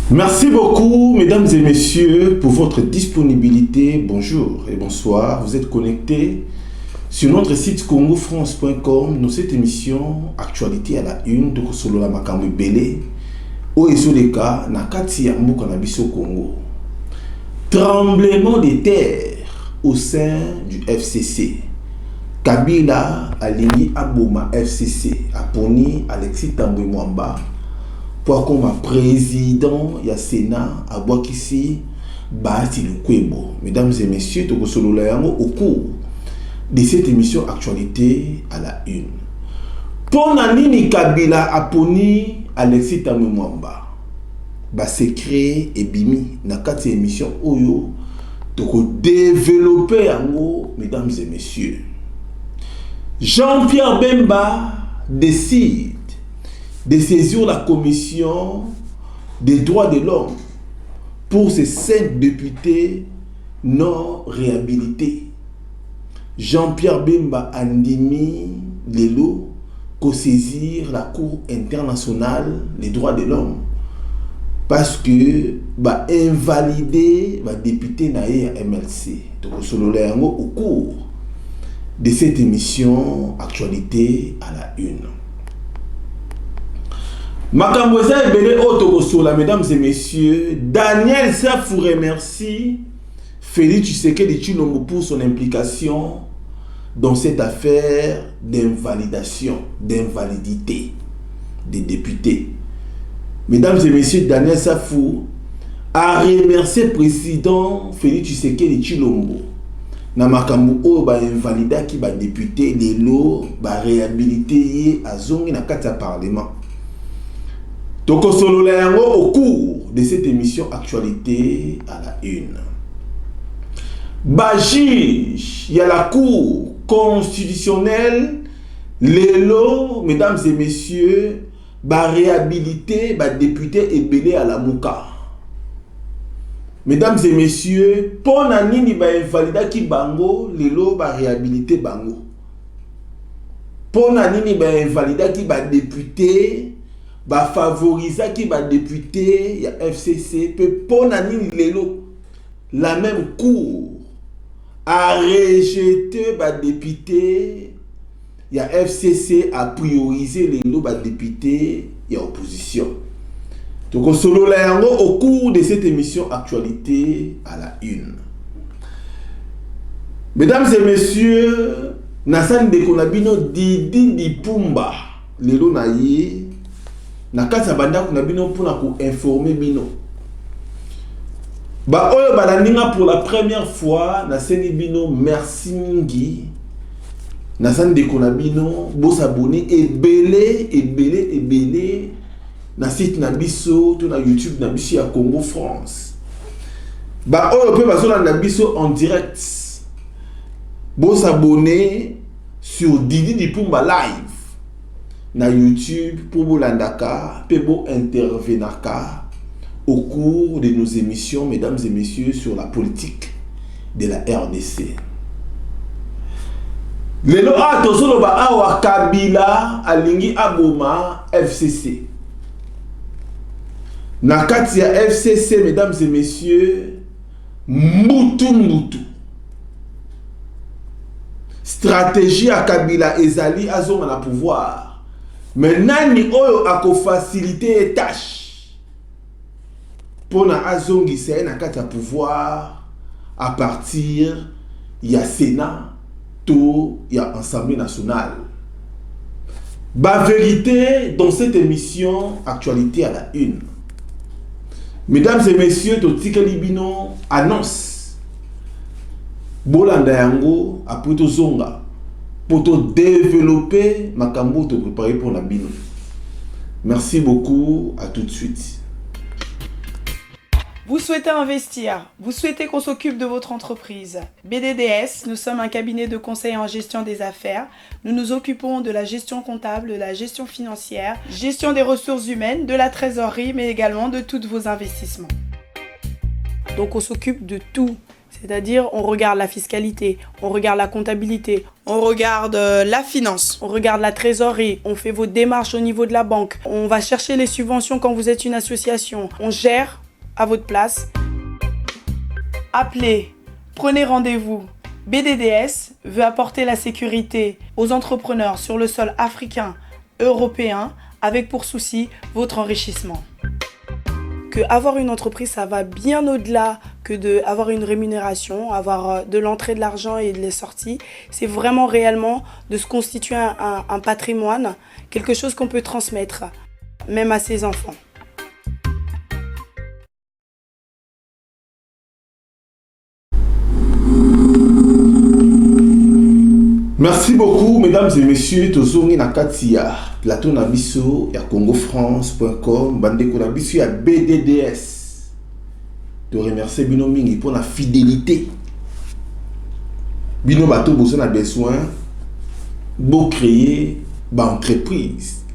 Merci beaucoup, mesdames et messieurs, pour votre disponibilité. Bonjour et bonsoir. Vous êtes connectés sur notre site congofrance.com. Nous, cette émission, Actualité à la une, de Kosolola Makambu Belé, au Esoleka, Nakati Yambu Kanabiso Congo. Tremblement de terre au sein du FCC. Kabila Alingi Aboma FCC, Aponi Alexis Tambwe Mwamba, pour comme président du Sénat à Boakissi Bahati Lukwebo. Mesdames et messieurs, au cours de cette émission Actualité à la une. Pour Nini Kabila Aponi Alexis Tambwe Mwamba, secret et bimi na cette émission Oyo, donc développer yango, mesdames et messieurs. Jean-Pierre Bemba décide de saisir la commission des droits de l'homme pour ces 5 députés non réhabilités. Jean-Pierre Bemba andimi lelo ko saisir la Cour internationale des droits de l'homme parce que invalider député naé à MLC. Donc solo yango au cours de cette émission Actualité à la une. Makamboza Ebele Otokosola, mesdames et messieurs, Daniel Safou remercie Félix Tshisekedi Tshilombo pour son implication dans cette affaire d'invalidation, d'invalidité des députés. Mesdames et messieurs, Daniel Safou a remercié le président Félix Tshisekedi Tshilombo na makambo o invalida ki député lelo réhabilité à zongi na kati ya parlement. Donc, au cours de cette émission Actualité à la une. Juge, il y a la Cour constitutionnelle, l'élo, mesdames et messieurs, réhabilité, député Ebele à la Mouka. Mesdames et messieurs, pour nani invalida ki bango, l'élo, réhabilité bango. Pour nani invalida ki député, favoriser qui député ya FCC peut pour nani lelo la même cour a rejeté député ya FCC a priorisé lelo député ya opposition. Donc solo la yango au cours de cette émission Actualité à la une. Mesdames et messieurs, Nassan de Konabino Didi Dipumba lelo na ye na kati banda kuna bino pour informer bino oyo balandinga pour la première fois na sengi bino merci mingi na sande kona bino bo s'abonner ebele na site na biso to na YouTube na biso ya Congo France oyo pe bazola na biso en direct bo s'abonner sur Didi Dipumba live na YouTube pour vous landaka, pour intervenaka au cours de nos émissions, mesdames et messieurs, sur la politique de la RDC. Lelo a tosolo awa Kabila alingi aboma FCC. Na kati ya FCC, mesdames et messieurs, mutu. Stratégie à Kabila ezali azonga na pouvoir. Mais nani oyo ako faciliter tâche pour na azongi se na kati pouvoir à partir ya Sénat to ya Assemblée nationale. Vérité dans cette émission Actualité à la une. Mesdames et messieurs, Totika Libino annonce Bolanda yango après to zonga pour te développer makambo te préparer pour la bino. Merci beaucoup, à tout de suite. Vous souhaitez investir, vous souhaitez qu'on s'occupe de votre entreprise. BDDS, nous sommes un cabinet de conseil en gestion des affaires. Nous nous occupons de la gestion comptable, de la gestion financière, gestion des ressources humaines, de la trésorerie, mais également de tous vos investissements. Donc on s'occupe de tout. C'est-à-dire, on regarde la fiscalité, on regarde la comptabilité, on regarde la finance, on regarde la trésorerie, on fait vos démarches au niveau de la banque, on va chercher les subventions quand vous êtes une association, on gère à votre place. Appelez, prenez rendez-vous. BDDS veut apporter la sécurité aux entrepreneurs sur le sol africain, européen, avec pour souci votre enrichissement. Que avoir une entreprise, ça va bien au-delà que d'avoir une rémunération, avoir de l'entrée de l'argent et de la sortie. C'est vraiment réellement de se constituer un patrimoine, quelque chose qu'on peut transmettre, même à ses enfants. Merci beaucoup, mesdames et messieurs. Tozongi na kati ya plateau na biso ya congofrance.com, bandeko na biso ya BDDS. To remercier bino mingi pour la fidélité. Bino bato boso na besoin bo créer ba entreprise.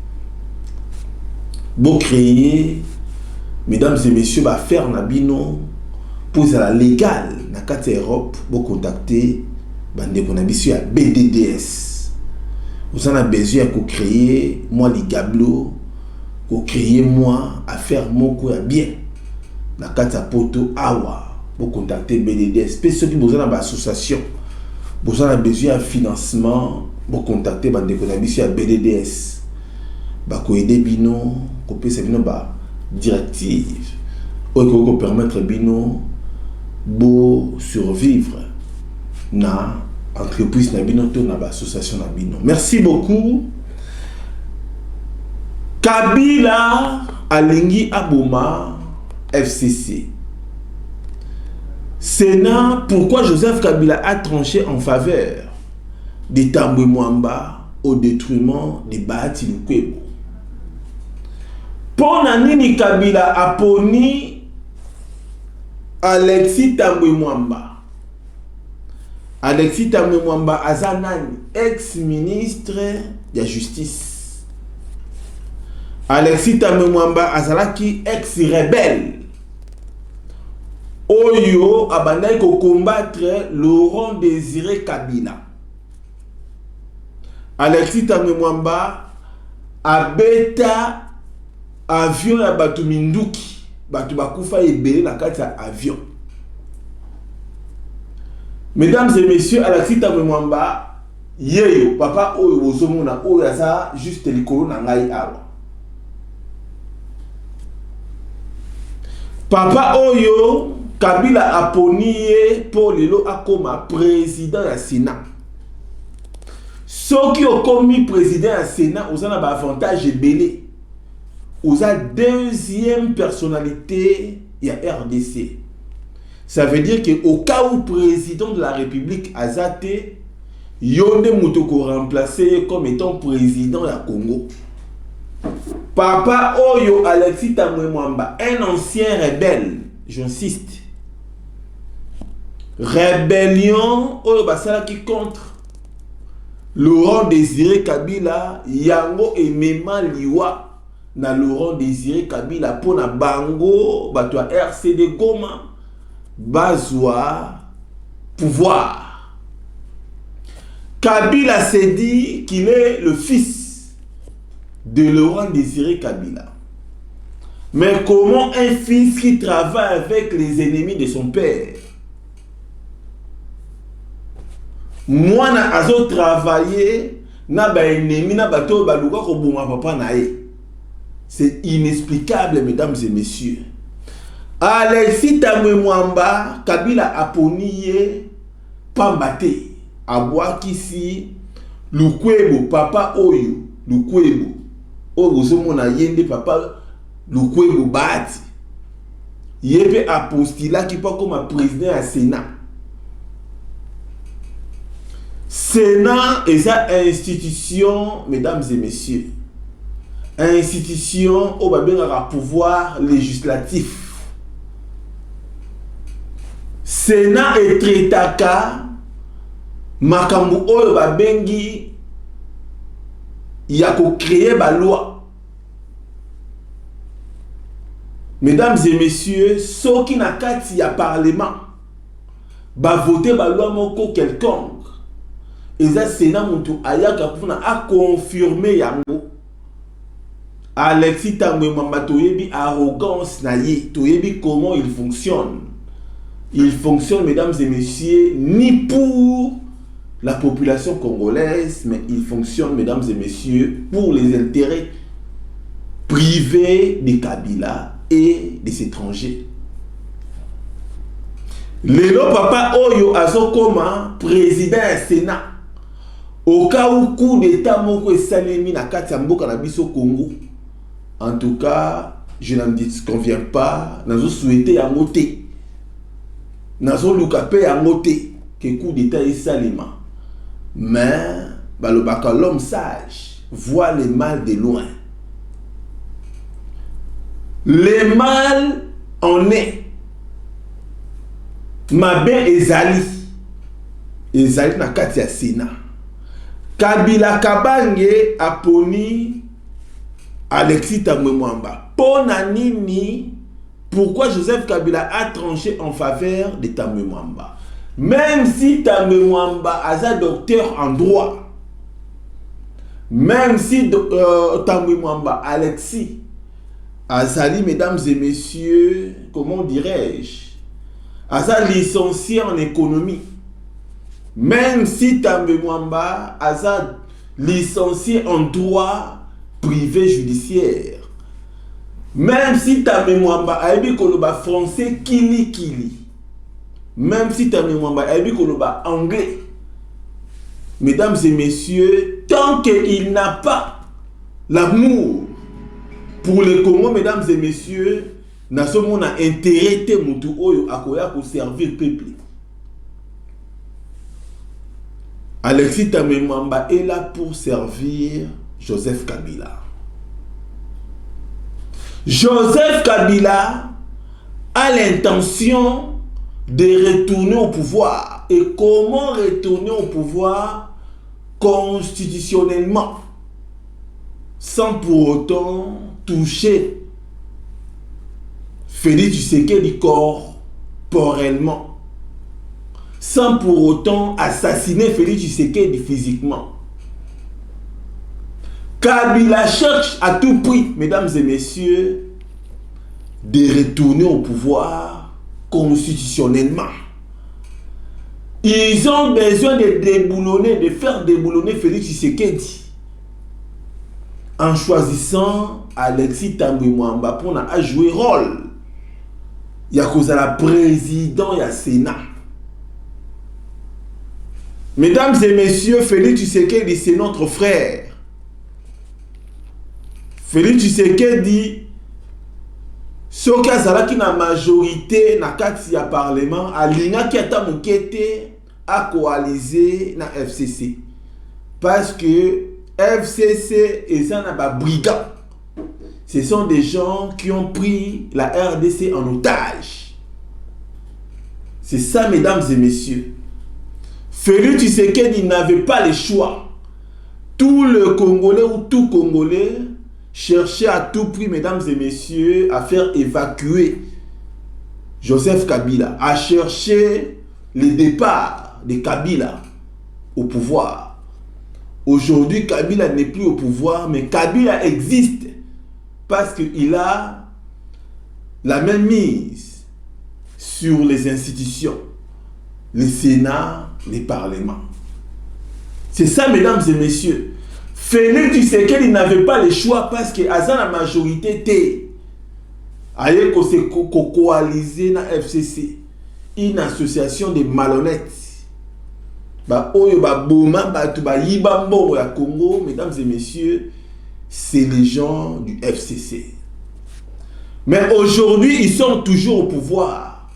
Bo créer, mesdames et messieurs, ba faire na bino pour la légale na kati Europe, bo contacter bandeko na biso ya BDDS. Vous en avez besoin de créer moi les gablo, de créer moi à faire mon coup bien. Na kata poto awa, pour contacter BDDS. Parce que vous avez association, vous avez besoin de financement, pour contacter bandeko na biso ya BDDS. Ba ko aider bino, ko pesa bino ba directive, ou ko permettre bino bo survivre na entreprise na bino to na ba association na bino. Merci beaucoup. Kabila alingi aboma FCC. Sénat, pourquoi Joseph Kabila a tranché en faveur de Tambwe Mwamba au détriment de Bahati Lukwebo. Pour nini Kabila aponi Alexis Tambwe Mwamba. Alexis Tambwe Mwamba azanani, ex-ministre de la justice. Alexis Tambwe Mwamba azalaki ex-rebelle. Oyo abandai ko combattre Laurent Désiré Kabila. Alexis Tambwe Mwamba abeta avion ya batu minduki, batu bakufa ebele na kati ya avion. Mesdames et messieurs, Alexis Tambwe Mwamba yeyo papa oyo bozomona oyo asa juste likolo na ngai awa. Papa oyo Kabila aponiye pour lelo akoma président ya Sénat. Ceux qui ont commis président ya Sénat, vous avez un avantage belé. Vous avez deuxième personnalité ya RDC. Ça veut dire que au cas où président de la République Azate, Yonde Moutoko remplacé comme étant président ya Congo. Papa Oyo Alexis Tambwe Mwamba, un ancien rebelle, j'insiste. Rébellion Oyo Basala qui contre Laurent Désiré Kabila, Yango et Mema Liwa na Laurent Désiré Kabila pour na bango, batwa RCD Goma, bazwa pouvoir. Kabila s'est dit qu'il est le fils de Laurent Désiré Kabila. Mais comment un fils qui travaille avec les ennemis de son père? Moi, na azo travailler na ba ennemi na bato baluka ko bonga papa na ye. C'est inexplicable, mesdames et messieurs. Alexis Tambwe Mwamba, Kabila aponiye pambate abwakisi Lukwebo papa oyo Lukwebo oyo zomona yende papa Lukwebo Bahati yebe apostila qui pas comme président à Sénat. Sénat est une institution, mesdames et messieurs, institution où il y a un pouvoir législatif. Sénat est traitaka makambu oyo babengi yako créer ba loi. Mesdames et messieurs, ceux qui na kati ya parlement ba voter ba loi moko quelconque eza Sénat mutu ayaka pona a confirmer yango. Alexis Tambwe Mwamba toyebi arrogance na ye, toyebi comment il fonctionne. Il fonctionne, mesdames et messieurs, ni pour la population congolaise, mais il fonctionne, mesdames et messieurs, pour les intérêts privés des Kabila et des étrangers. Lelo papa Oyo azokoma président du Sénat. Au cas où coup d'état moko esalemi na kati ya mboka na biso Congo. En tout cas, je n'en conviens pas. Nazo souhaité à moté. Nazo lukape à moté. Que coup d'état esalema. Mais, balobaka l'homme sage voit le mal de loin. Le mal en est. Mabe ezali. Ezali na kati ya Sénat. Kabila Kabange aponi Alexis Tambwe Mwamba. Pona nini, pourquoi Joseph Kabila a tranché en faveur de Tambwe Mwamba? Même si Tambwe Mwamba a un docteur en droit, même si Tambwe Mwamba, Alexis, Azali, mesdames et messieurs, comment dirais-je, Azali licencié en économie, même si Tambwe Mwamba a licencié en droit privé judiciaire, même si Tambwe Mwamba a eu koloba français kili, même si Tambwe Mwamba a eu koloba anglais, mesdames et messieurs, tant qu'il n'a pas l'amour pour le Congo, mesdames et messieurs, n'a ce monde a intérêt te mutu oyo akoya pour servir le peuple. Alexis Tambwe Mwamba est là pour servir Joseph Kabila. Joseph Kabila a l'intention de retourner au pouvoir. Et comment retourner au pouvoir constitutionnellement, sans pour autant toucher Félix Tshisekedi corporellement, sans pour autant assassiner Félix Tshisekedi physiquement. Kabila cherche à tout prix, mesdames et messieurs, de retourner au pouvoir constitutionnellement. Ils ont besoin de déboulonner, de faire déboulonner Félix Tshisekedi en choisissant Alexis Tambwe Mwamba pour jouer rôle. Il y a cause à la président, il y a Sénat. Mesdames et messieurs, Félix Tshisekedi, c'est notre frère. Félix Tshisekedi, ce cas qui na majorité na kati ya parlement, alinga qui ata mukete a coalisé na FCC. Parce que FCC et ça n'a pas brigand. Ce sont des gens qui ont pris la RDC en otage. C'est ça, mesdames et messieurs. Félix Tshisekedi n'avait pas le choix. Tout le Congolais ou tout Congolais cherchait à tout prix, mesdames et messieurs, à faire évacuer Joseph Kabila, à chercher le départ de Kabila au pouvoir. Aujourd'hui, Kabila n'est plus au pouvoir, mais Kabila existe parce qu'il a la même mise sur les institutions, le Sénat, les parlements. C'est ça, mesdames et messieurs. Félix Tshisekedi n'avait pas le choix parce que à la majorité était ailleurs qu'on s'est coalisé dans FCC, une association de malhonnêtes. Ba oyo ba boma ba tu ba yiba mbongo ya Congo, mesdames et messieurs, c'est les gens du FCC. Mais aujourd'hui, ils sont toujours au pouvoir.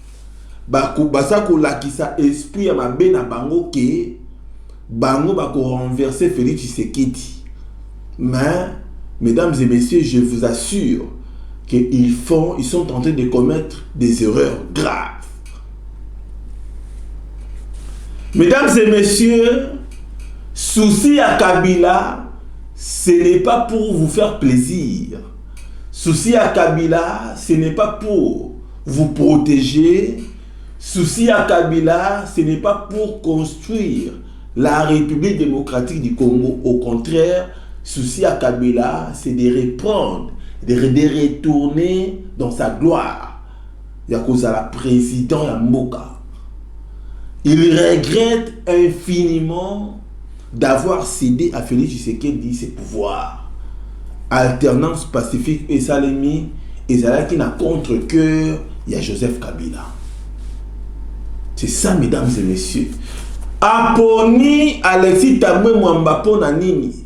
Ba ça ko lakisa esprit ya mabe na bango ke bango ba ko renverser Félix Tshisekedi. Mais, mesdames et messieurs, je vous assure qu'ils sont en train de commettre des erreurs graves. Mesdames et messieurs, souci à Kabila, ce n'est pas pour vous faire plaisir. Souci à Kabila, ce n'est pas pour vous protéger, Souci à Kabila, ce n'est pas pour construire la République démocratique du Congo. Au contraire, souci à Kabila, c'est de reprendre, de retourner dans sa gloire. Il y a cause à la président Yamoka. Il regrette infiniment d'avoir cédé à Félix Tshisekedi ses pouvoirs. Alternance pacifique et Salemi, et ça qui n'a contre-cœur, il y a Joseph Kabila. C'est ça, mesdames et messieurs. Aponi Alexis Tambwe Mwamba pona nini.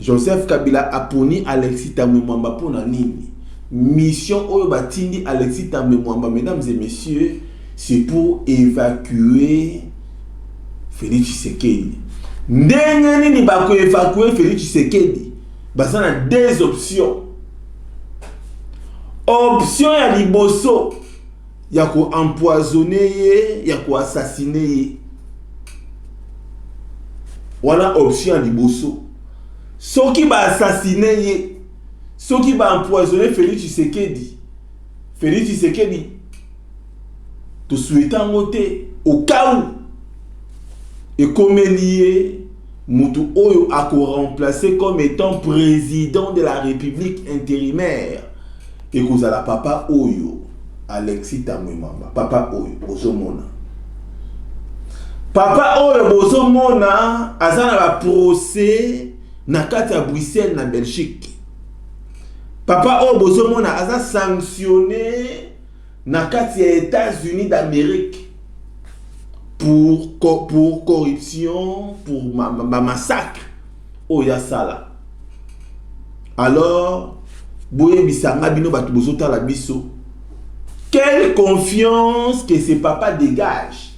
Joseph Kabila aponi Alexis Tambwe Mwamba pona nini. Mission oyo batindi Alexis Tambwe Mwamba, mesdames et messieurs, c'est pour évacuer Félix Tshisekedi. Ndenge nini bako évacuer Félix Tshisekedi? Baza na deux options. Option ya liboso, ya ko empoisonner ye, ya ko assassiner ye. Voilà option ya liboso. Soki ba assassiner ye, soki ba empoisonner Félix Tshisekedi. Félix Tshisekedi to souhaitant ngote au cas où et comme lié Moutou Oyo a remplacé comme étant président de la République intérimaire. Et vous avez papa Oyo, Alexis Tambwe Mwamba. Papa Oyo, Bozomona. Papa Oyo, Bozomona, azana va procès na kati ya Bruxelles na Belgique. Papa Oyo, Bozomona, aza sanctionné na kati ya États-Unis d'Amérique. Pour corruption, pour massacre, oh ya sala. Alors, boye bisanga bino batu bozota la biso. Quelle confiance que ce papa dégage.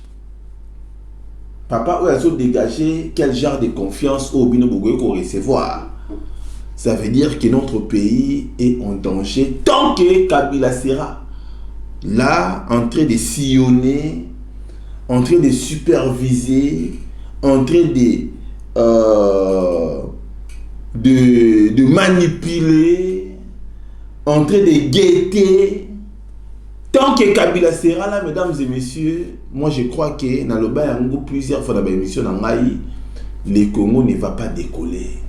Papa ou a dégagé quel genre de confiance au bino bogoye qu'on recevoir. Ça veut dire que notre pays est en danger tant que Kabila sera là en train de sillonner, en train de superviser, en train de manipuler, en train de guetter. Tant que Kabila sera là, mesdames et messieurs, moi je crois que dans le bas il y a plusieurs fois dans l'émission, le Congo ne va pas décoller.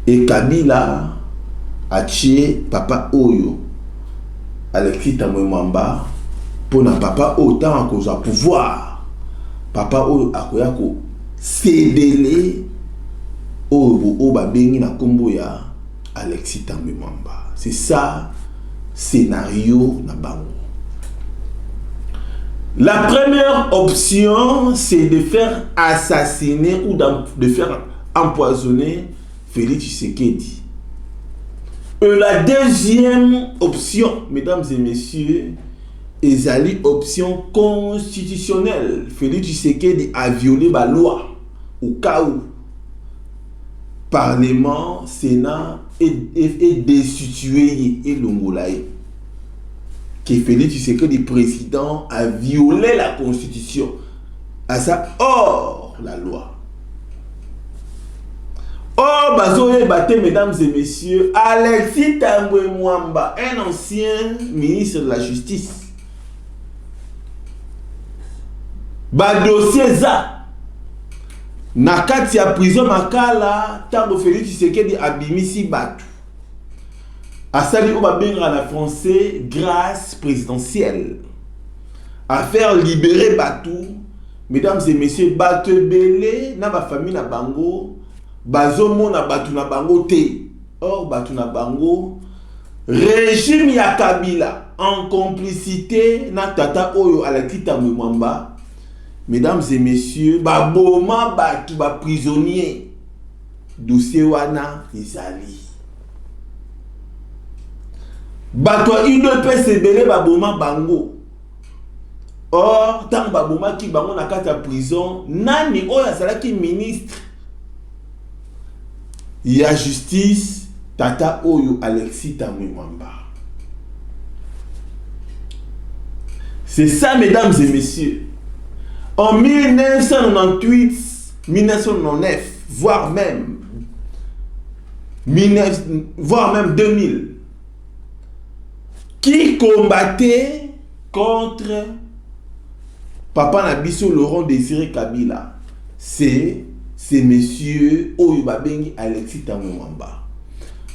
Et Kabila a tué Papa Oyo, Alexis Tambwe Mwamba, pour na papa autant à cause de pouvoir. Papa Oyo a cédé au babengi na kombo ya Alexis Tambwe Mwamba. C'est ça scénario na bango. La première option, c'est de faire assassiner ou de faire empoisonner Félix Tshisekedi. Et la deuxième option, mesdames et messieurs, est option constitutionnelle. Félix Tshisekedi a violé la loi au cas où Parlement, Sénat est destitué et l'ongolaï. Que Félix Tshisekedi, président, a violé la constitution. À ça, hors la loi. Oh, bazoé baté, mesdames et messieurs, Alexis Tambwe Mwamba, un ancien ministre de la Justice. Ba dossier za. Na kati ya prison makala, tango Félix Tshisekedi abimisi batu. Asali ou babenga na français, grâce présidentielle. À faire libérer batu, mesdames et messieurs, batu belé, na ba famille na bango, bazomo na batu na bango te. Or batu na bango, régime ya Kabila, en complicité na tata Oyo Alexis Tambwe Mwamba. Mesdames et messieurs, baboma batu ba prisonnier dossier wana ezali. Bato UDPS sebele baboma bango. Or tant baboma ki bango na kati ya prison, nani oyo azalaki ministre ya justice tata Oyo Alexis Tambwe Mwamba. C'est ça, mesdames et messieurs. En 1998, 1999, voire même 2000, qui combattait contre Papa Nabiso Laurent Désiré Kabila. C'est ces messieurs Oyobabengi Alexis Tamouamba.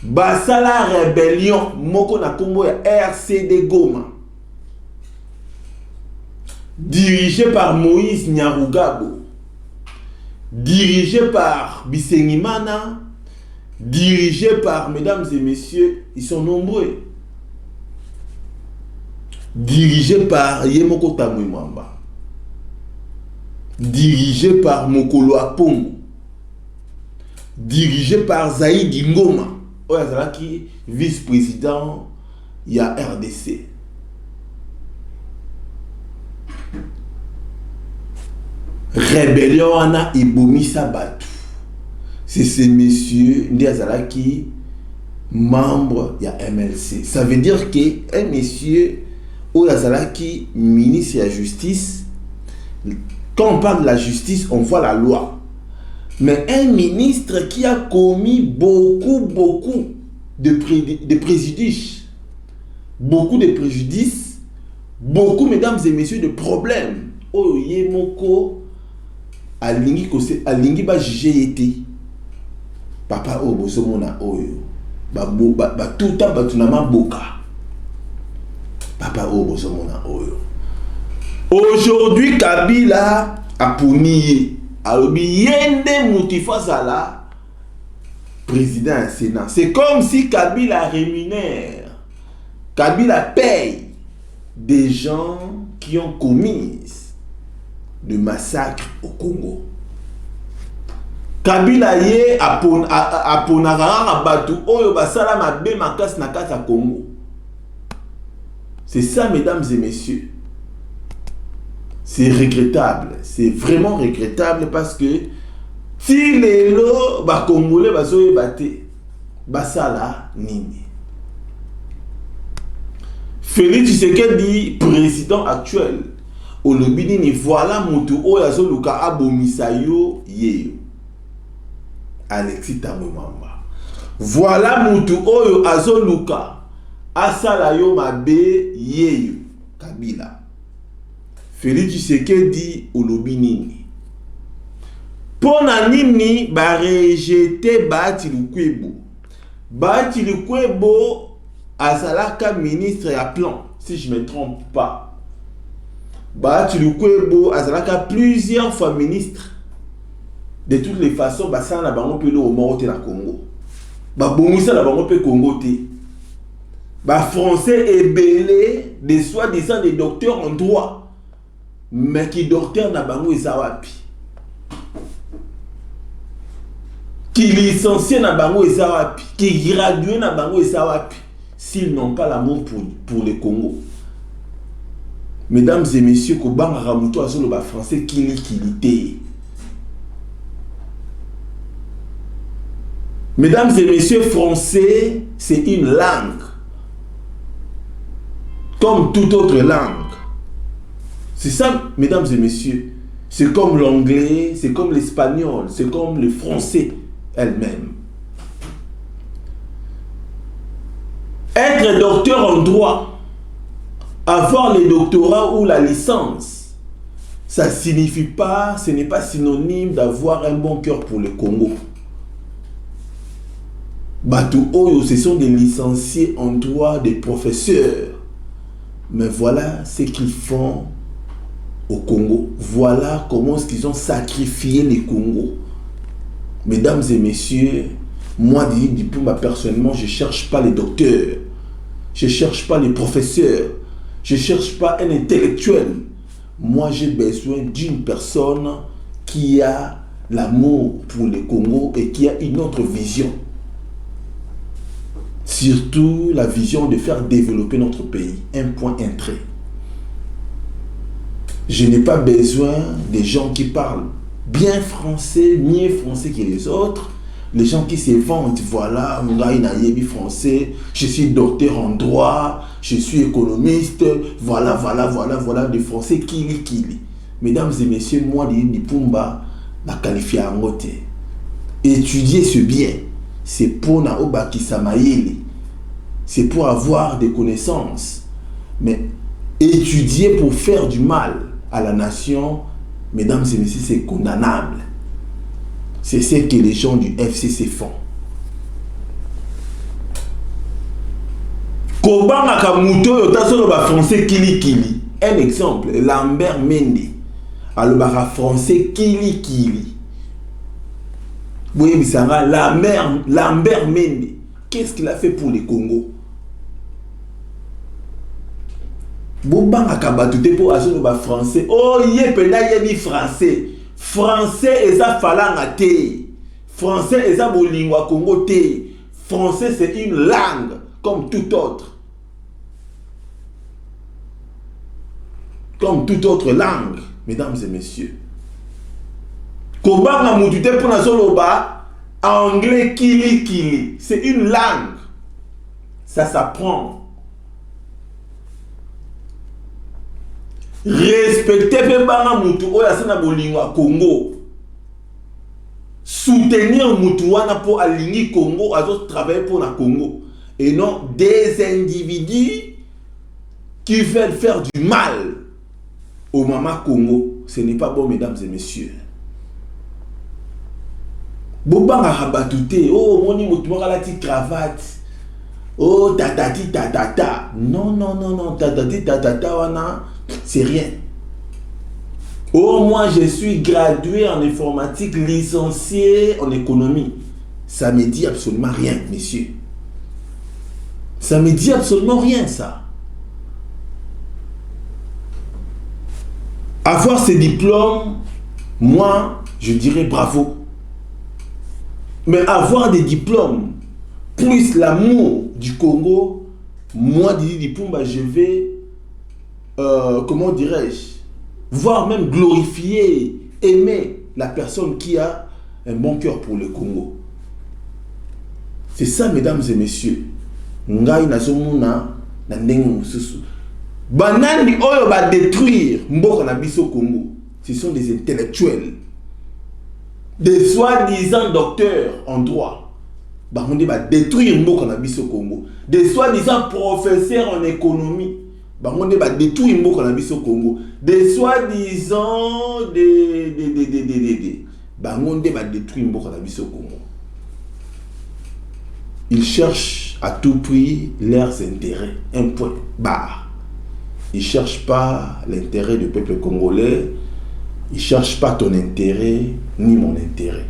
Basala rébellion moko na kombo ya RCD Goma. Dirigé par Moïse Nyarugabo. Dirigé par Bisengimana. Dirigé par, mesdames et messieurs, ils sont nombreux. Dirigé par Yemoko Tamouamba. Dirigé par Mokolo Apongo. Dirigé par Zaïdi Ngoma. Oyazalaki, vice-président, il y a RDC. Rébellion Ana Ibomi Sabatu. C'est ces messieurs, Ndiazalaki, membres, il y a MLC. Ça veut dire qu'un monsieur, Oyazalaki, ministre de la justice, quand on parle de la justice, on voit la loi. Mais un ministre qui a commis beaucoup de préjudices, beaucoup, mesdames et messieurs, de problèmes. Oh, Yemoko, alingi ba jugé été. Papa, oh, bosomona, oh, tout le temps, batunama boka. Papa, oh, bosomona, oh. Aujourd'hui, Kabila a puni. Alors, Yende Moutifazala, président du Sénat. C'est comme si Kabila rémunère, Kabila paye des gens qui ont commis de massacres au Congo. Kabila yé aponara batu oyo basala mabe makas na kata Congo. C'est ça, mesdames et messieurs. C'est regrettable, c'est vraiment regrettable parce que si les lots ba congolais basoye baté basala nini. Félix Tshisekedi, président actuel, au lobby voilà mutu oyo azoluka abomisa yo yeyo. Alexis Tamouamba. Voilà mutu oyo azoluka asala yo mabe yeyo Kabila. Félix Tshisekedi olobi nini. Pona nini ba rejeté Bahati Lukwebo. Bahati Lukwebo azalaka ministre ya plan, si je ne me trompe pas. Bahati Lukwebo azalaka plusieurs fois ministre. De toutes les façons, basa na bango pe lo morote na Congo. Ba bongisa na bango pe Congo te. Ba français ebélé des soi-disant des docteurs en droit. Mais qui docteur na bango ezawapi. Qui licencié na bango ezawapi. Qui gradué na bango ezawapi. S'ils n'ont pas l'amour pour le Congo. Mesdames et messieurs, Kobanga Ramuto azolo ba français kilité. Mesdames et messieurs, français, c'est une langue. Comme toute autre langue. C'est ça, mesdames et messieurs. C'est comme l'anglais, c'est comme l'espagnol, c'est comme le français elle-même. Être docteur en droit, avoir le doctorat ou la licence, ça signifie pas, ce n'est pas synonyme d'avoir un bon cœur pour le Congo. Batu Oyo, ce sont des licenciés en droit, des professeurs. Mais voilà ce qu'ils font au Congo. Voilà comment est-ce qu'ils ont sacrifié le Congo. Mesdames et messieurs, moi, personnellement, je ne cherche pas les docteurs. Je ne cherche pas les professeurs. Je ne cherche pas un intellectuel. Moi, j'ai besoin d'une personne qui a l'amour pour le Congo et qui a une autre vision. Surtout la vision de faire développer notre pays. Un point, un trait. Je n'ai pas besoin des gens qui parlent bien français, mieux français que les autres. Les gens qui se vantent, voilà, français, je suis docteur en droit, je suis économiste, voilà, des français kili. Mesdames et messieurs, moi, di Pumba, la qualifié à ngote. Étudier ce bien, c'est pour na oba kisamayeli. C'est pour avoir des connaissances. Mais étudier pour faire du mal à la nation, mesdames et messieurs, c'est condamnable. C'est ce que les gens du FCC font. Kobanga Kamuto, yotasolo ba français kili kili. Un exemple, Lambert Mende. Alors ba français kili kili. Oui, Bissara, Lambert Mende. Qu'est-ce qu'il a fait pour les Congo? Bobanga Kabatute pour asolo ba français. Oh, yé pena yé français. Français et ça falanga te. Français et ça bolingwa Congo te. Français c'est une langue comme tout autre. Comme toute autre langue, mesdames et messieurs. Kobanga mutute pour na soloba anglais kili kili, c'est une langue. Ça s'apprend. Respecter pe banga mutu oya sana bolingwa Congo. Soutenir mutu wana pour aligner Congo, azo travailler pour la Congo et non des individus qui veulent faire du mal au Mama Congo. Ce n'est pas bon, mesdames et messieurs. Bobanga rabatouté, oh, moni moutouara la petite cravate. Oh, tatati tatata. Non, non, non, non, tatati tatata, wana, c'est rien. Oh, moi, je suis gradué en informatique, licencié en économie. Ça me dit absolument rien, messieurs. Ça me dit absolument rien, ça. Avoir ces diplômes, moi, je dirais bravo. Mais avoir des diplômes, plus l'amour du Congo, moi, Didi Dipumba, je vais, comment dirais-je, voire même glorifier, aimer la personne qui a un bon cœur pour le Congo. C'est ça, mesdames et messieurs. Ngai nazomuna na ndenge mususu. Banani oyo va détruire mboka na biso Congo. Ce sont des intellectuels, des soi-disant docteurs en droit. Bangonde va détruire mboka na biso Congo. Des soi-disant professeurs en économie. Bangonde va détruire mboka na biso Congo. Des soi-disant Bangonde va détruire mboka na biso Congo. Ils cherchent à tout prix leurs intérêts. Un point barre. Ils ne cherchent pas l'intérêt du peuple congolais. Ils ne cherchent pas ton intérêt ni mon intérêt.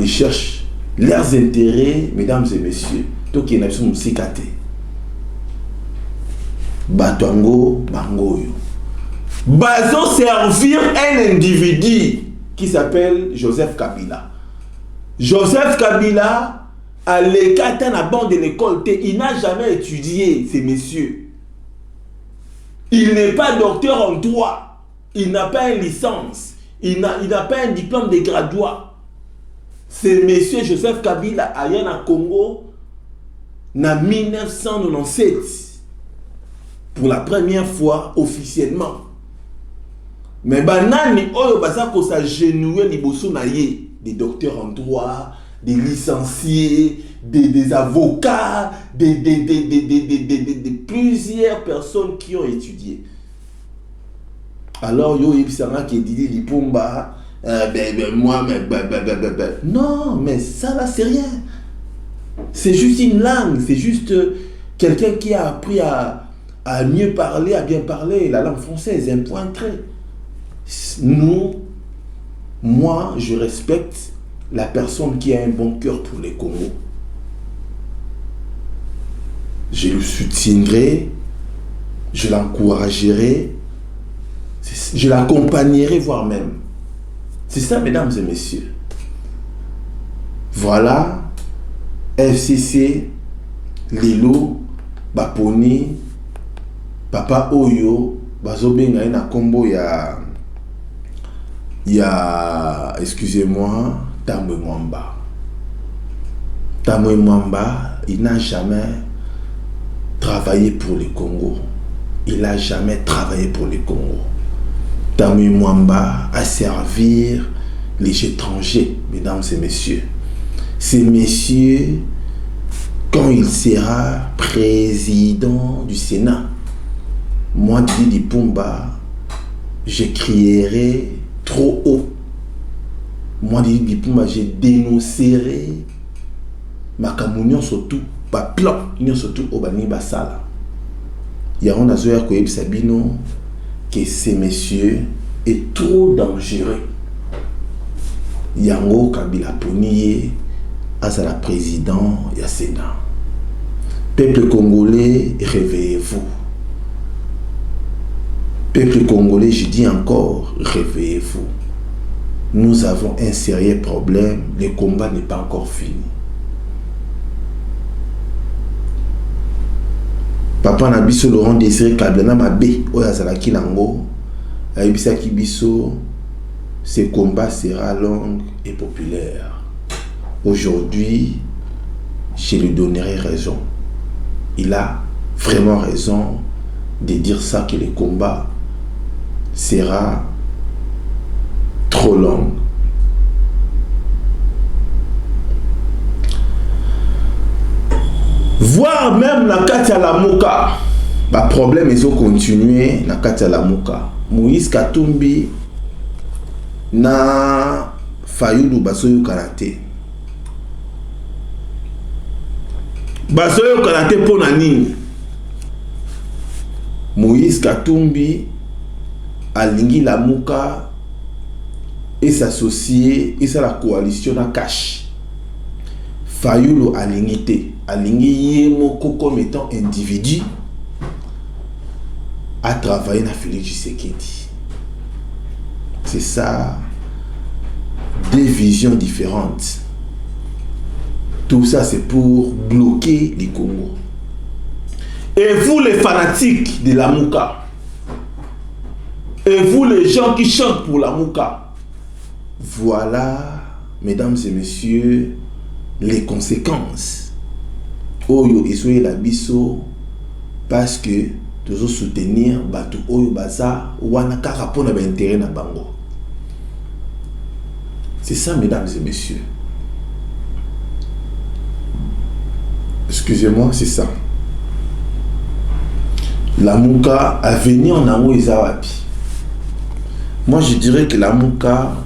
Ils cherchent leurs intérêts, mesdames et messieurs. Tout qui est nation musikate. Batango, bangoyo. Bazo servir un individu qui s'appelle Joseph Kabila. Joseph Kabila a l'écart à la bande de l'école. Il n'a jamais étudié, ces messieurs. Il n'est pas docteur en droit. Il n'a pas une licence. Il n'a pas un diplôme de graduat. C'est monsieur Joseph Kabila allé à Congo en 1997. Pour la première fois officiellement. Mais banani oyo basako s'agenouiller liboso na ye, des docteurs en droit, des licenciés, des avocats, de plusieurs personnes qui ont étudié. Alors, yo yebisanga qui dit Dipumba, moi, non, mais ça là, c'est rien. C'est juste une langue, c'est juste quelqu'un qui a appris à mieux parler, à bien parler la langue française, un point trait. Nous, moi, je respecte la personne qui a un bon cœur pour les Congo. Je le soutiendrai, je l'encouragerai, je l'accompagnerai, voire même. C'est ça, mesdames et messieurs. Voilà, FCC, Lilo, Baponi, Papa Oyo, Bazobenga na combo ya excusez-moi, Tambwe Mwamba. Tambwe Mwamba, il n'a jamais travaillé pour le Congo. Il n'a jamais travaillé pour le Congo. Tambwe Mwamba a servir les étrangers, mesdames et messieurs. Ces messieurs, quand il sera président du Sénat, Moi, Didi Pumba, je crierai trop haut. Moi, Didi Pumba, je dénoncerai ma communion surtout, pas plan, surtout au Bani Basala. Il y a un azoya Koyeb Sabino que ces messieurs est trop dangereux. Yango Kabila Poniye, Azala président, il y a Sénat. Peuple congolais, réveillez-vous. Peuple congolais, je dis encore, réveillez-vous. Nous avons un sérieux problème, le combat n'est pas encore fini. Papa Nabiso Laurent Désiré Kabila Mabé, Oyazalaki Nango, Aibisaki Biso, ce combat sera long et populaire. Aujourd'hui, je lui donnerai raison. Il a vraiment raison de dire ça, que le combat sera trop long. Voire même la Katia Lamuka, le problème ils ont continué la Katia Lamuka. Moïse Katumbi na Fayulu Basoyo Karate. Basoyo Karate pour nani? Moïse Katumbi alingi Lamuka et s'associer et ça la coalition na cash. Fayulu alingi alingi yemoko comme étant individu à travailler na Félix Tshisekedi. C'est ça, deux visions différentes. Tout ça c'est pour bloquer les Congo. Et vous les fanatiques de Lamuka, et vous les gens qui chantent pour Lamuka, voilà, mesdames et messieurs, les conséquences. Oyo esoye la biso parce que toujours soutenir batu oyo baza wana kaka pona ba intérêt na bango. C'est ça, mesdames et messieurs. Excusez-moi, c'est ça. Lamuka a venu en amour Izawapi. Moi je dirais que Lamuka,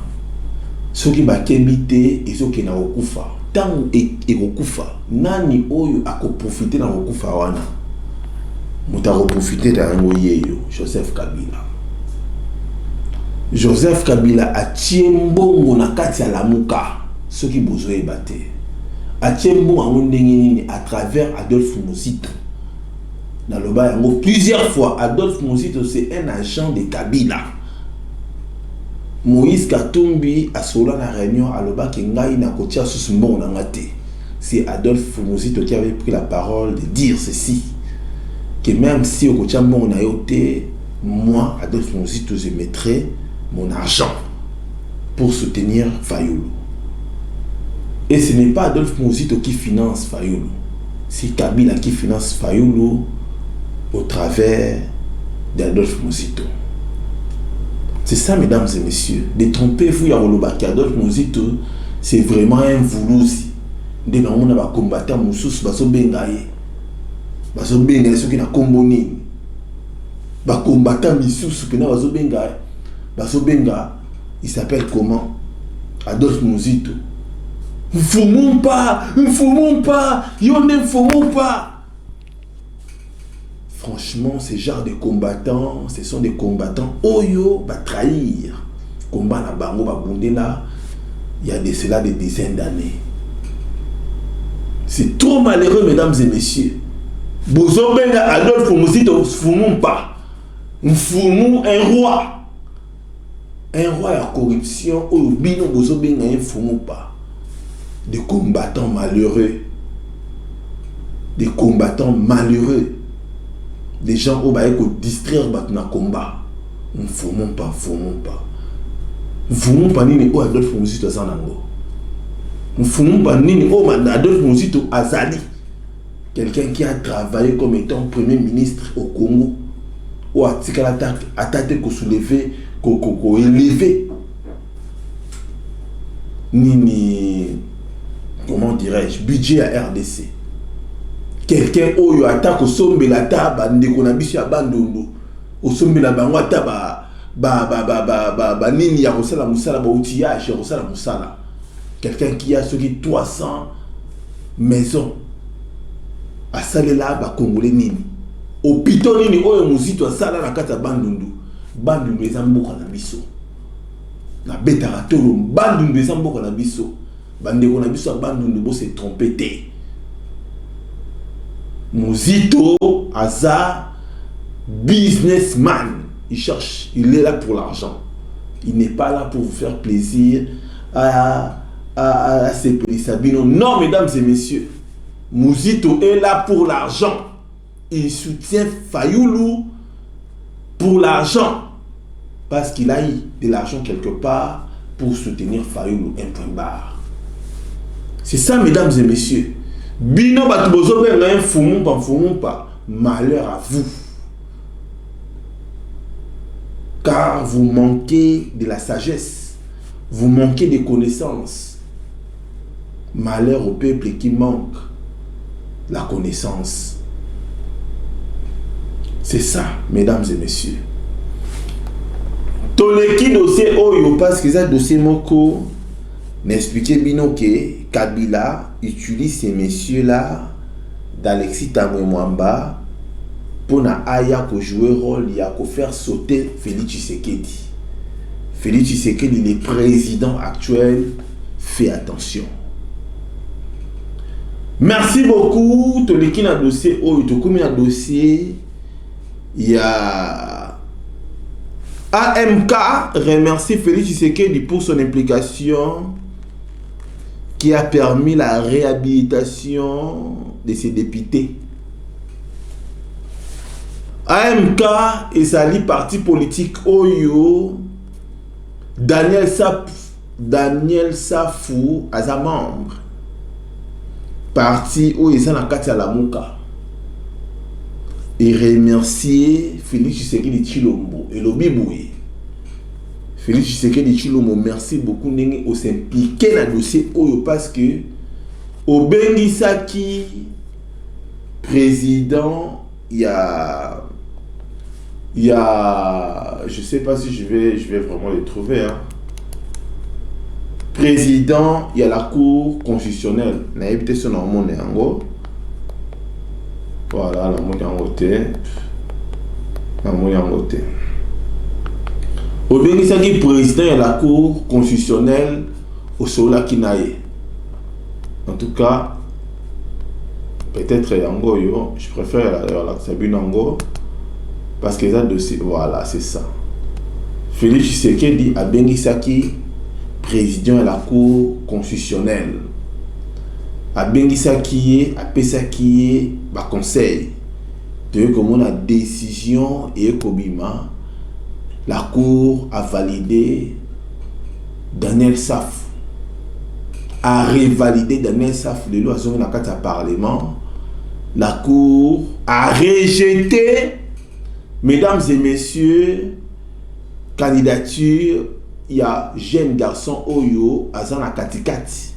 ceux qui bakebite et ceux qui na okufa. Tant et okufa, nani oyo ako profiter na okufa wana. Muta profiter da ngoyeyo, Joseph Kabila. Joseph Kabila a tiembongo na kati ya Lamuka, ceux qui besoin ebate. A tiembongo ngondengini à travers Adolphe Muzito. Dans le bas yango plusieurs fois Adolphe Muzito c'est un agent de Kabila. Moïse Katumbi a solo na réunion à l'oba kengai na kotia susumbo na ngate. C'est Adolphe Muzito qui avait pris la parole de dire ceci, que même si au kotia mbongo na yote, moi Adolphe Muzito je mettrai mon argent pour soutenir Fayulu. Et ce n'est pas Adolphe Muzito qui finance Fayulu, c'est Kabila qui finance Fayulu au travers d'Adolphe Muzito. C'est ça, mesdames et messieurs. Détrompez-vous, Yarolobaki. Adolphe Muzito, c'est vraiment un voulousi. Dès que on a combattu Moussous, baso bengaye. Baso bengaye, ceux qui n'a comboni. Ba combattant Moussous, qui n'a baso bengaye. Baso benga, il s'appelle comment? Adolphe Muzito. Nous fumons pas, y'en ne fumons pas. Franchement, ces genres de combattants, ce sont des combattants oyo va trahir. Combat na bango va bonder là, il y a de cela des dizaines d'années. C'est trop malheureux, mesdames et messieurs. Bozo benga Adolphe Muzito, fumons pas. Nous fumons un roi. Un roi à corruption, oyo bino bozo benga un fumons pas. Des combattants malheureux. Des combattants malheureux. Des gens qui vont distraire dans le combat. Nous ne fumons pas. Nous ne fumons pas ni au Adolphe Muzito Zanango. Nous ne fumons pas ni au Adolphe Muzito Azali. Quelqu'un qui a travaillé comme étant premier ministre au Congo. Ou a attaqué, qu'on soulever, qu'on élevé. Ni, comment dirais-je, budget à RDC. Quelqu'un qui attaque au sommet la table, ndeko na biso ya bandondo. osombela bango ata nini ya kosala musala ba outillage ya kosala musala. Quelqu'un qui a ce qui 300 maisons à salela ba congolais nini hôpital nini oyo muzito asala na kata bandundu eza mboka na biso na betaka tolo bandundu eza mboka na biso bandeko na biso bandundu bo se tromper te. Muzito aza businessman, il est là pour l'argent, il n'est pas là pour vous faire plaisir à ses petits sabino. Non, mesdames et messieurs, Muzito est là pour l'argent. Il soutient Fayulu pour l'argent parce qu'il a eu de l'argent quelque part pour soutenir Fayulu, un point barre. C'est ça, mesdames et messieurs. Bino batubozo ben un fumon pas. Malheur à vous. Car vous manquez de la sagesse. Vous manquez de connaissances. Malheur au peuple qui manque la connaissance. C'est ça, mesdames et messieurs. Toleki dossier oyo parce que ça dossier moko n'expliquait bien que Kabila utilise ces messieurs-là d'Alexis Tambwe Mwamba pour na aya ko jouer rôle ya ko faire sauter Félix Tshisekedi. Félix Tshisekedi, le président actuel, fait attention. Merci beaucoup. Toleki na dossier oyo to komi na dossier il y a AMK remercie Félix Tshisekedi pour son implication qui a permis la réhabilitation de ses députés. AMK et sa parti politique Oyo, Daniel Safou as un membre. Parti Oyo Sana Katia Lamuka. Et remercier Félix Tshisekedi Tshilombo et Lobiboué. Félix Tshisekedi Tshilombo, merci beaucoup de s'impliquer dans le dossier Oyo parce que au Bengisaki président, il y a je sais pas si je vais vraiment les trouver hein. Président, il y a la cour constitutionnelle. Na évité son nom en voilà, la monnaie en côté. La monnaie en côté. Au Bénisaki, président de la cour constitutionnelle au Sola Kinaye. En tout cas, peut-être Yango, je préfère la Sabine Yango parce que ça dossier, voilà, c'est ça. Félix Tshisekedi a Bénisaki, président de la cour constitutionnelle. A Bengisaki, a Pesaki, ba conseil. De comme on a décision et Kobima, la cour a validé Daniel Saf, a revalidé Daniel Saf le loi dans le parlement. La cour a rejeté, mesdames et messieurs, candidature. Il y a jeune garçon Oyo Azana Katikati.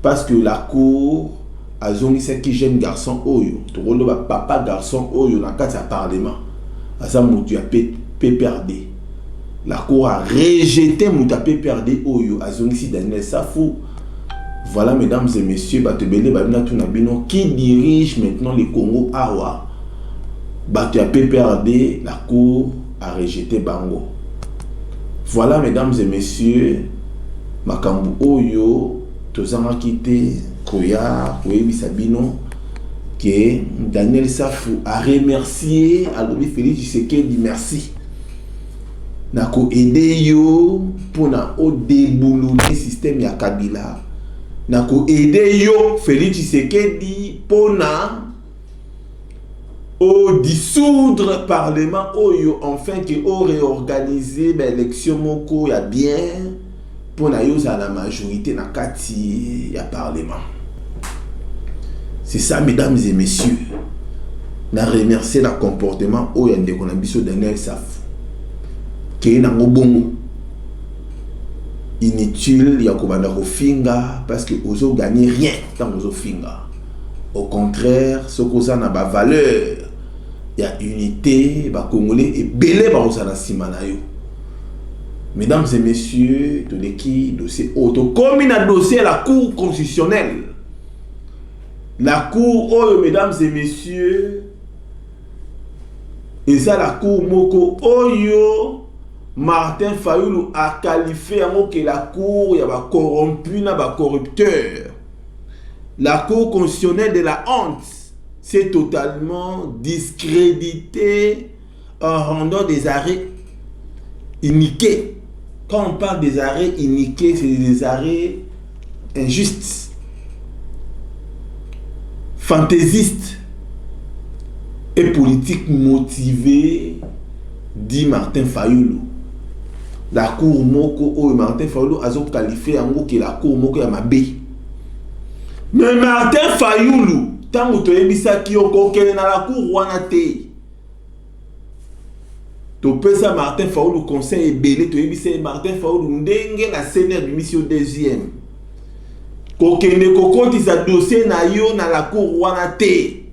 Parce que la cour a zongi qui jeune garçon Oyo. Tu vois papa garçon Oyo dans le parlement. Azana Moutu a PPRD. La cour a rejeté Moutu a PPRD Oyo. Azongi Daniel Safou. Voilà, mesdames et messieurs, qui dirige maintenant le Congo Awa. Batu a PPRD, la cour a rejeté Bango. Voilà, mesdames et messieurs, Makambu Oyo, Tozama Kite, Koya, Koyebi Sabino, que Daniel Safou a remercié à l'objet Félix Tshisekedi, merci. Nako aidé yo pour na o déboulouner système ya Kabila. Nako aidé yo Félix Tshisekedi pour na au dissoudre parlement oyo enfin que au réorganiser l'élection moko ya bien pour na yo za la majorité na kati ya parlement. C'est ça, mesdames et messieurs. Na remercier le comportement oyo ndeko na biso Daniel Safou ke na ngobongo inutile ya kobanda ko finga parce que ozo gagner rien tant ozo finga. Au contraire, ce que ça n'a pas valeur il y a unité, les Congolais et belé bazala simanayo. Mesdames et messieurs, tout l'équipe dossier auto comme un dossier à la Cour constitutionnelle. La Cour, oh, mesdames et messieurs, et ça la Cour moko oyo Martin Fayulu a qualifié que la Cour il y a corrompu na ba corrupteur. La Cour constitutionnelle de la honte s'est totalement discréditée en rendant des arrêts iniqués. Quand on parle des arrêts iniqués, c'est des arrêts injustes, fantaisistes et politiques motivés, dit Martin Fayulu. La Cour moko ou Martin Fayulu a qualifié en que la Cour moko ya mabé. Mais Martin Fayulu, tant que tu es bisa qui au na la Cour wana te. Tu peux ça Martin Fayulu conseil belé tu es bisa Martin Fayulu ndenge na sénère de mission deuxième. Kokende kokoti sa dossier na yo na la Cour wana te.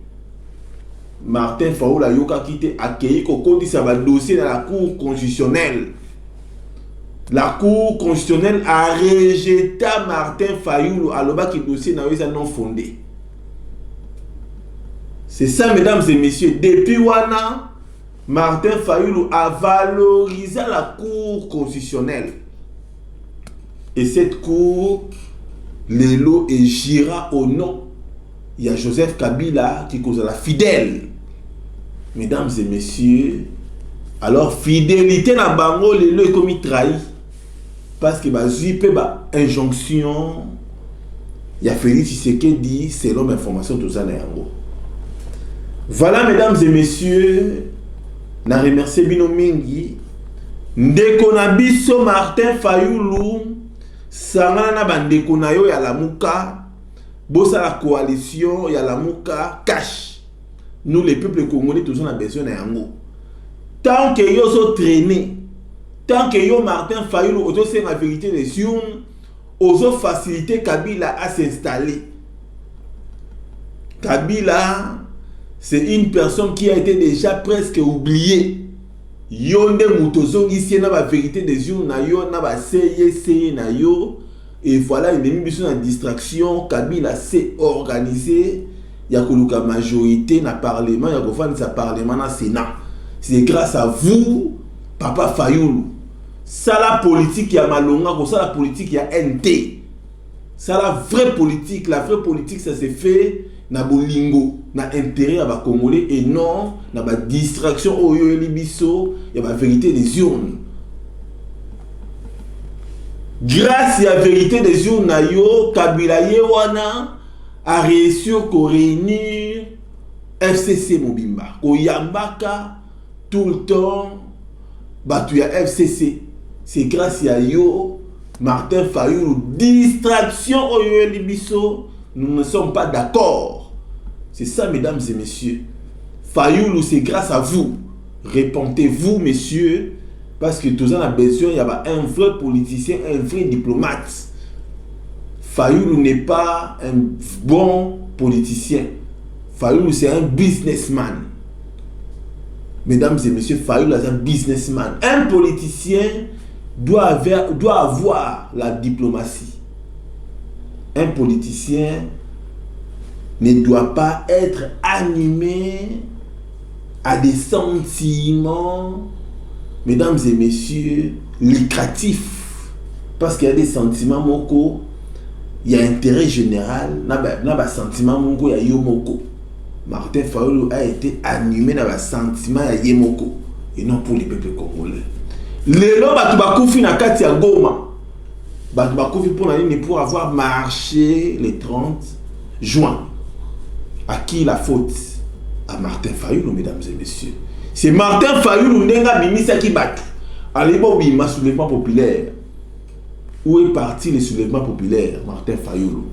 Martin Fayulu a yoka kite accueilli kokoti sa dossier na la Cour constitutionnelle. La Cour constitutionnelle a rejeté Martin Fayulu alors que le dossier n'a pas non fondé. C'est ça, mesdames et messieurs. Depuis Wana, Martin Fayulu a valorisé la Cour constitutionnelle. Et cette Cour, Lelo et gira au nom. Il y a Joseph Kabila qui cause la fidèle. Mesdames et messieurs, alors fidélité na bango Lelo est comme il trahit. Parce que bah injonction il y a Félix Tshisekedi selon l'information de Zanayango. Voilà mesdames et messieurs, na remercier bino mingi ndeko na biso Martin Fayulu sangana na bandeko na yo ya lamuka bosa la coalition ya lamuka cash. Nous les peuples congolais tous on a besoin na yango. Tant que yo so traîner, tant que yo Martin Fayulu ozo c'est la vérité des urnes, ozo faciliter Kabila à s'installer. Kabila, c'est une personne qui a été déjà presque oubliée. Yonde mutozo ici na la vérité des urnes na yo na ba seye na yo et voilà il est mis sur une distraction. Kabila s'est organisé, il y a koluka majorité na parlement, il y a kofana sa parlement na Sénat. C'est grâce à vous Papa Fayulu. Ça la politique ya malonga, ça la politique ya NT. Ça la vraie politique ça se fait na bolingo, na intérêt à ba Congolais et non na ba distraction oyo libiso, ya ba vérité des urnes. Grâce à la vérité des urnes na yo Kabila yewana a réussi ko réunir FCC Mobimba, ko yambaka tout le temps batu ya FCC. C'est grâce à yo Martin Fayulu distraction oyo libiso, nous ne sommes pas d'accord. C'est ça mesdames et messieurs. Fayulu c'est grâce à vous. Répentez-vous messieurs parce que tous en a besoin, il y a un vrai politicien, un vrai diplomate. Fayulu n'est pas un bon politicien. Fayulu c'est un businessman. Mesdames et messieurs, Fayulu est un businessman. Un politicien doit avoir la diplomatie. Un politicien ne doit pas être animé à des sentiments, mesdames et messieurs, lucratifs. Parce qu'il y a des sentiments moko, il y a intérêt général, il y a des sentiments moko, il y a yomoko. Martin Fayulu a été animé dans le sentiment de Yemoko et non pour les peuples congolais. Les gens qui na kati ya Goma, pour avoir marché le 30 juin. À qui la faute? À Martin Fayulu, mesdames et messieurs. C'est Martin Fayulu nenga bimisa ki batu. Allez bon bima soulèvement populaire. Où est parti le soulèvement populaire, Martin Fayulu?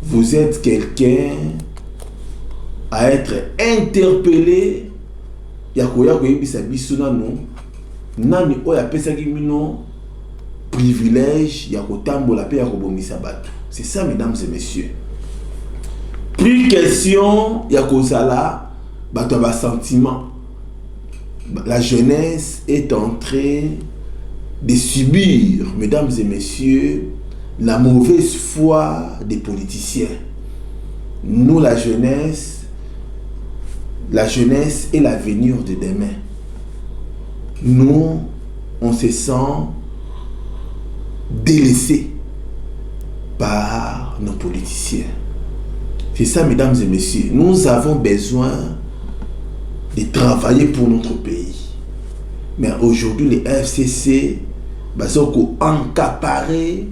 Vous êtes quelqu'un à être interpellé. Yakoya koyebisa biso nanu nani oya pesa ki mino privilège ya kotambola pe ya kobomisa batu. C'est ça mesdames et messieurs. Plus question ya kozala sentiment. La jeunesse est en train de subir, mesdames et messieurs, la mauvaise foi des politiciens. Nous, la jeunesse est l'avenir de demain. Nous, on se sent délaissés par nos politiciens. C'est ça, mesdames et messieurs. Nous avons besoin de travailler pour notre pays. Mais aujourd'hui, les FCC ont accaparé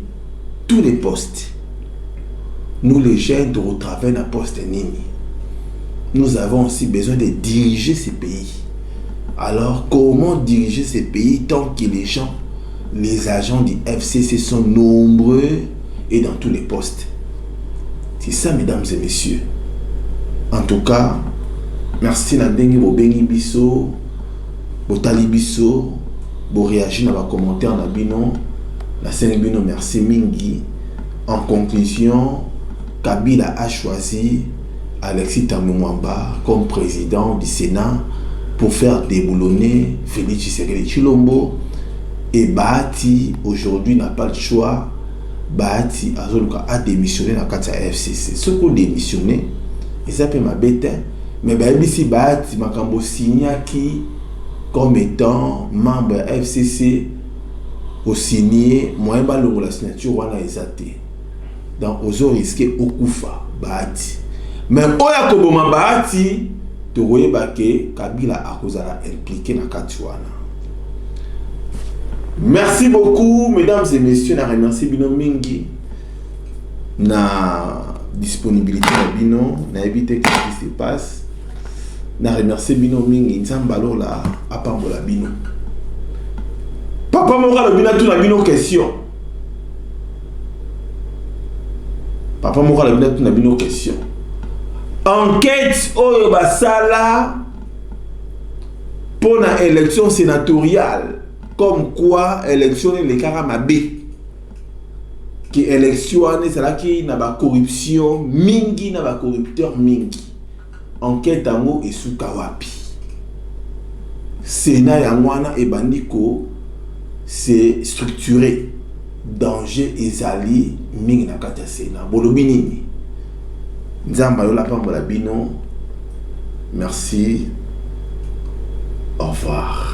tous les postes. Nous, les jeunes, de retravailler dans poste nini. Nous avons aussi besoin de diriger ces pays. Alors, comment diriger ces pays tant que les gens, les agents du FCC sont nombreux et dans tous les postes? C'est ça, mesdames et messieurs. En tout cas, merci Nandengi Bobengi Bisso, Botali Bisso, Bo réagir dans les commentaires na bino, la scène bino merci mingi. En conclusion, Kabila a choisi Alexis Thambwe Mwamba comme président du Sénat pour faire déboulonner Félix Tshisekedi Tshilombo, et Bahati aujourd'hui n'a pas le choix. Bahati a démissionné dans la FCC. Ce qu'on démissionné, ils s'appellent ma bête, mais si Bahati m'a signé qui comme étant membre FCC au signé, moi la signature wana ezate. Donc aux risqué au Koufa Bahati. Même oya koboma Bahati, tu voyez que Kabila a impliqué dans Katuana. Merci beaucoup, mesdames et messieurs. Je remercie Bino Mingi na disponibilité de Bino, na éviter que ce qui se passe. Je remercie Bino Mingi, Nzambalo la apambola Bino. Papa Mora le Bino tout na Bino question. Papa Mora le Bino tout na Bino question. Enquête oyo basala pour la élection sénatoriale. Comme quoi, élection est le Karamabé. Qui élection c'est là qui n'a pas corruption, mingi n'a pas corrupteur mingi. Enquête en mot et sous Kawapi. Sénat Yangwana et Bandiko, c'est structuré. Danger et zali mingi na kata Sénat. Bolobinini. Nzamba yola pambola bino. Merci. Au revoir.